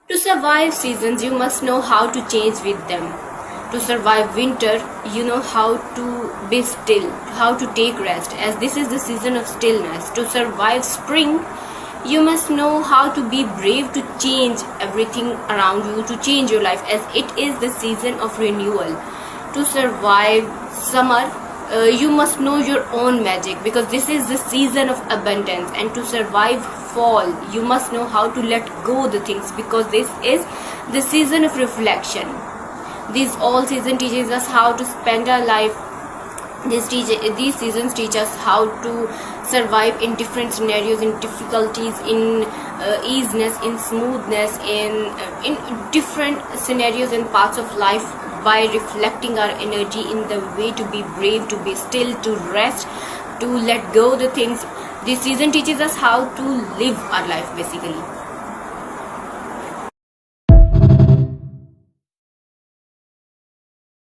To survive seasons, you must know how to change with them. To survive winter, you know how to be still, how to take rest, as this is the season of stillness. To survive spring, you must know how to be brave, to change everything around you, to change your life, as it is the season of renewal. To survive summer, you must know your own magic, because this is the season of abundance. And to survive fall, you must know how to let go the things, because this is the season of reflection. These all season teaches us how to spend our life. These seasons teach us how to survive in different scenarios, in difficulties, in easiness, in smoothness, in different scenarios and parts of life, by reflecting our energy in the way to be brave, to be still, to rest, to let go the things. This season teaches us how to live our life basically.